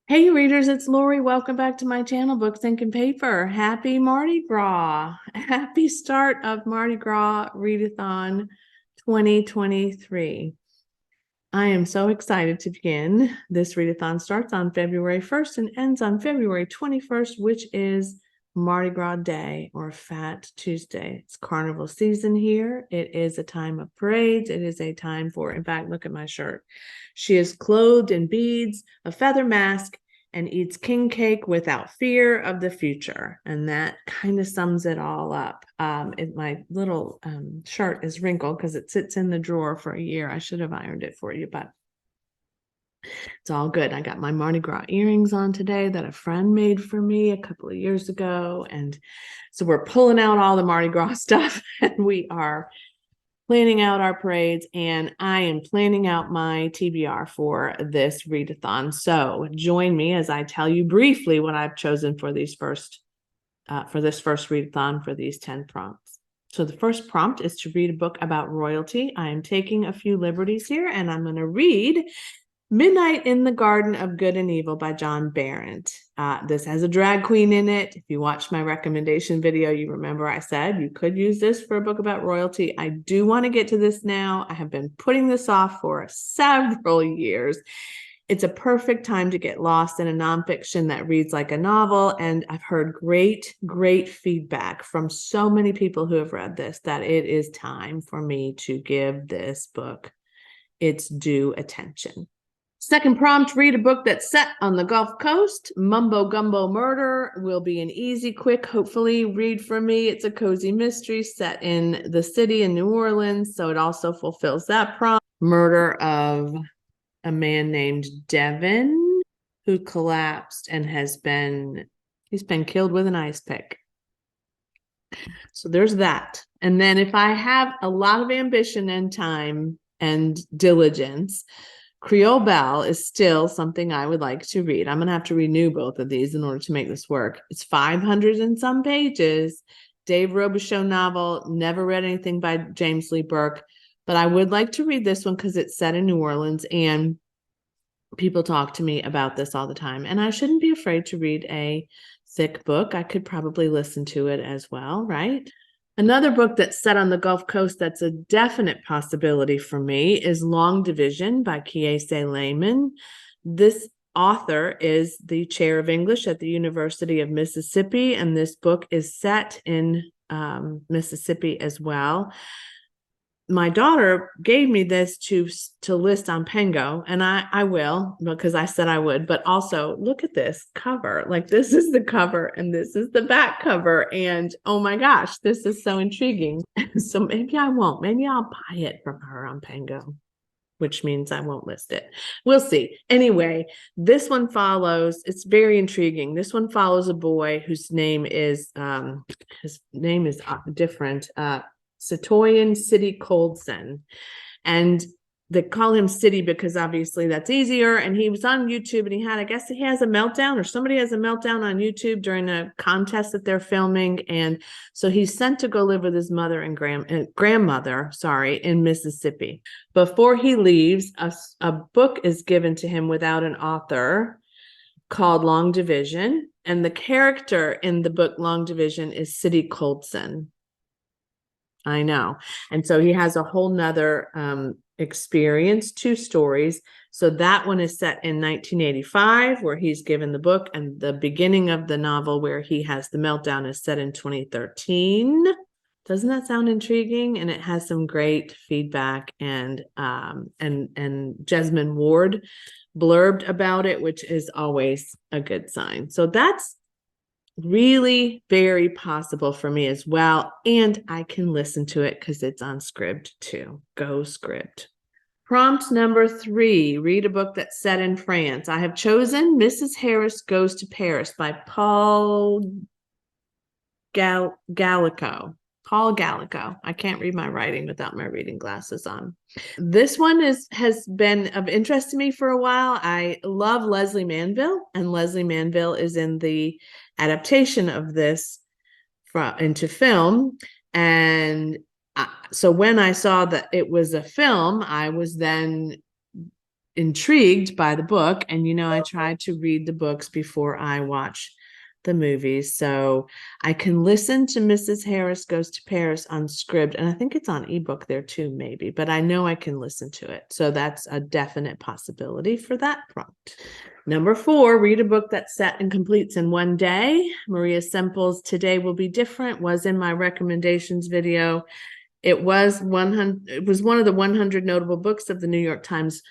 Hey readers, it's Lori. Welcome back to my channel, Books, Ink, and Paper. Happy Mardi Gras. Happy start of Mardi Gras Readathon 2023. I am so excited to begin. This readathon starts on February 1st and ends on February 21st, which is Mardi Gras Day or Fat Tuesday. It's carnival season here. It is a time of parades. It is a time for, in fact, look at my shirt. She is clothed in beads, a feather mask, and eats king cake without fear of the future. And that kind of sums it all up. My little shirt is wrinkled because it sits in the drawer for a year. I should have ironed it for you, but it's all good. I got my Mardi Gras earrings on today that a friend made for me a couple of years ago. And so we're pulling out all the Mardi Gras stuff and we are planning out our parades, and I am planning out my TBR for this readathon. So join me as I tell you briefly what I've chosen for this first readathon for these 10 prompts. So the first prompt is to read a book about royalty. I am taking a few liberties here, and I'm going to read Midnight in the Garden of Good and Evil by John Berendt. This has a drag queen in it. If you watched my recommendation video, you remember I said you could use this for a book about royalty. I do want to get to this now. I have been putting this off for several years. It's a perfect time to get lost in a nonfiction that reads like a novel, and I've heard great feedback from so many people who have read this that it is time for me to give this book its due attention. Second prompt, read a book that's set on the Gulf Coast. Mumbo Gumbo Murder will be an easy, quick, hopefully, read for me. It's a cozy mystery set in the city in New Orleans, so it also fulfills that prompt. Murder of a man named Devin who collapsed and he's been killed with an ice pick. So there's that. And then if I have a lot of ambition and time and diligence, Creole Belle is still something I would like to read. I'm going to have to renew both of these in order to make this work. It's 500 and some pages. Dave Robichaux novel. Never read anything by James Lee Burke, but I would like to read this one because it's set in New Orleans and people talk to me about this all the time. And I shouldn't be afraid to read a thick book. I could probably listen to it as well, right? Another book that's set on the Gulf Coast that's a definite possibility for me is Long Division by Kiese Layman. This author is the chair of English at the University of Mississippi, and this book is set in Mississippi as well. My daughter gave me this to list on Pengo, and I will because I said I would, but also look at this cover. Like, this is the cover and this is the back cover, and oh my gosh, this is so intriguing. So maybe I won't. Maybe I'll buy it from her on Pengo, which means I won't list it. We'll see. Anyway, this one follows, it's very intriguing. This one follows a boy whose name is different, Satoyan City Coldson, and they call him City because obviously that's easier. And he was on YouTube, and I guess he has a meltdown, or somebody has a meltdown on YouTube during a contest that they're filming, and so he's sent to go live with his mother and grandmother in Mississippi. Before he leaves, a book is given to him without an author called Long Division, and the character in the book Long Division is City Coldson. I know. And so he has a whole nother experience, 2 stories. So that one is set in 1985, where he's given the book, and the beginning of the novel where he has the meltdown is set in 2013. Doesn't that sound intriguing? And it has some great feedback, and Jesmyn Ward blurbed about it, which is always a good sign. So that's really very possible for me as well, and I can listen to it because it's on Scribd too. Go Scribd. Prompt number 3, read a book that's set in France. I have chosen Mrs. Harris Goes to Paris by Paul Gallico. Paul Gallico. I can't read my writing without my reading glasses on. This one has been of interest to me for a while. I love Leslie Manville, and Leslie Manville is in the adaptation of this into film. And so when I saw that it was a film, I was then intrigued by the book. And, I try to read the books before I watch the movies. So I can listen to Mrs. Harris Goes to Paris on Scribd, and I think it's on ebook there too, maybe, but I know I can listen to it. So that's a definite possibility for that prompt. Number 4, read a book that's set and completes in one day. Maria Semple's Today Will Be Different was in my recommendations video. It was one of the 100 notable books of the New York Times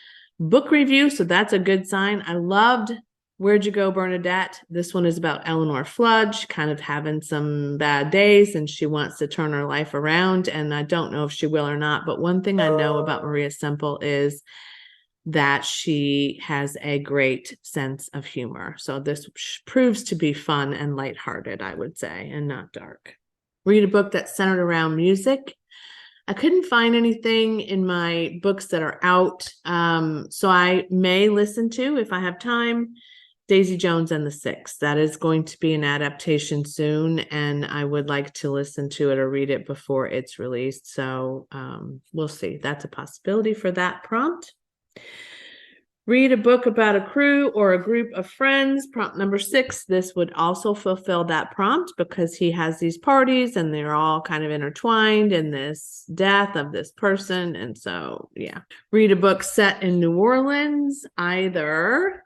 book review, so that's a good sign. I loved Where'd You Go, Bernadette? This one is about Eleanor Fludge kind of having some bad days, and she wants to turn her life around, and I don't know if she will or not, but one thing I know about Maria Semple is that she has a great sense of humor. So this proves to be fun and lighthearted, I would say, and not dark. Read a book that's centered around music. I couldn't find anything in my books that are out, so I may listen to, if I have time, Daisy Jones and the Six. That is going to be an adaptation soon, and I would like to listen to it or read it before it's released. So we'll see. That's a possibility for that prompt. Read a book about a crew or a group of friends. Prompt number 6. This would also fulfill that prompt because he has these parties and they're all kind of intertwined in this death of this person. And so, yeah. Read a book set in New Orleans, either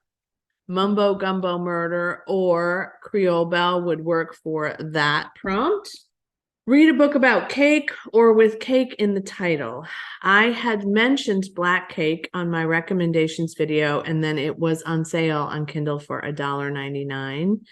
Mumbo Gumbo Murder or Creole Belle would work for that prompt. Read a book about cake or with cake in the title. I had mentioned Black Cake on my recommendations video, and then it was on sale on Kindle for $1.99.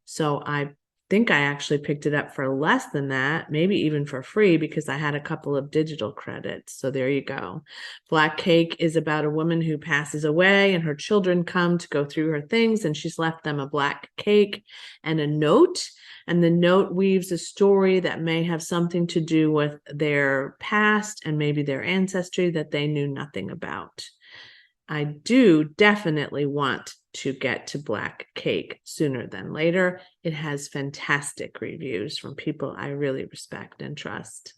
So I think I actually picked it up for less than that, maybe even for free, because I had a couple of digital credits. So there you go. Black Cake is about a woman who passes away and her children come to go through her things, and she's left them a black cake and a note. And the note weaves a story that may have something to do with their past and maybe their ancestry that they knew nothing about. I do definitely want to get to Black Cake sooner than later. It has fantastic reviews from people I really respect and trust.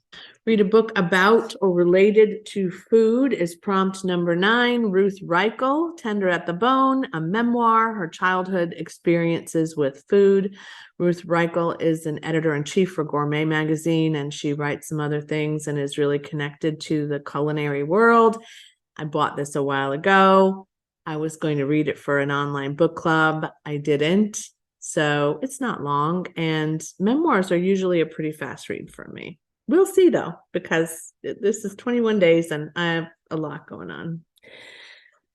Read a book about or related to food is prompt number 9. Ruth Reichel, Tender at the Bone, a memoir, her childhood experiences with food. Ruth Reichel is an editor-in-chief for Gourmet magazine, and she writes some other things and is really connected to the culinary world. I bought this a while ago. I was going to read it for an online book club. I didn't. So it's not long, and memoirs are usually a pretty fast read for me. We'll see though, because this is 21 days and I have a lot going on.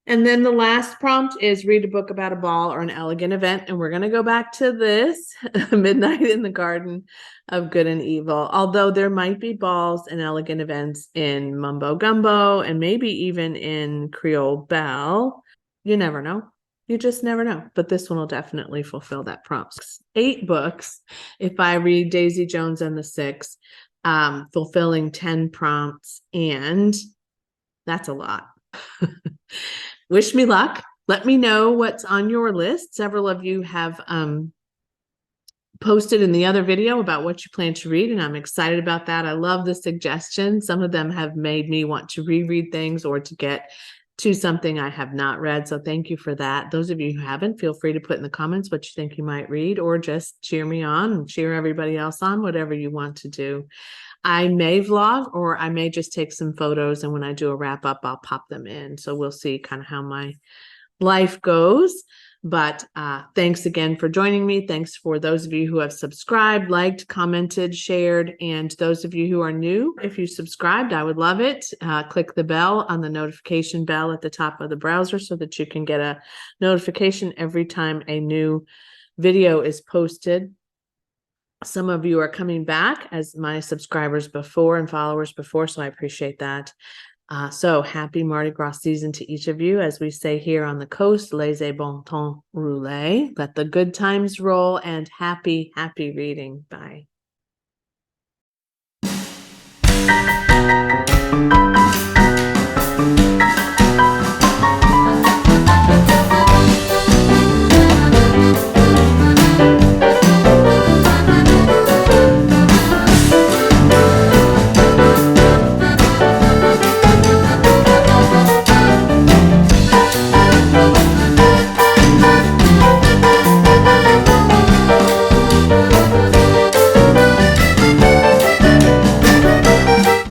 And then the last prompt is read a book about a ball or an elegant event. And we're going to go back to this, Midnight in the Garden of Good and Evil. Although there might be balls and elegant events in Mumbo Gumbo and maybe even in Creole Belle. You never know. You just never know. But this one will definitely fulfill that prompt. 8 books. If I read Daisy Jones and the Six, fulfilling 10 prompts. And that's a lot. Wish me luck. Let me know what's on your list. Several of you have posted in the other video about what you plan to read, and I'm excited about that. I love the suggestions. Some of them have made me want to reread things or to get to something I have not read. So thank you for that. Those of you who haven't, feel free to put in the comments what you think you might read, or just cheer me on and cheer everybody else on, whatever you want to do. I may vlog, or I may just take some photos, and when I do a wrap up, I'll pop them in. So we'll see kind of how my life goes. But thanks again for joining me. Thanks for those of you who have subscribed, liked, commented, shared, and those of you who are new, if you subscribed, I would love it. Click the bell on the notification bell at the top of the browser so that you can get a notification every time a new video is posted. Some of you are coming back as my subscribers before and followers before, so I appreciate that. So happy Mardi Gras season to each of you. As we say here on the coast, laissez bon temps rouler. Let the good times roll, and happy, happy reading. Bye.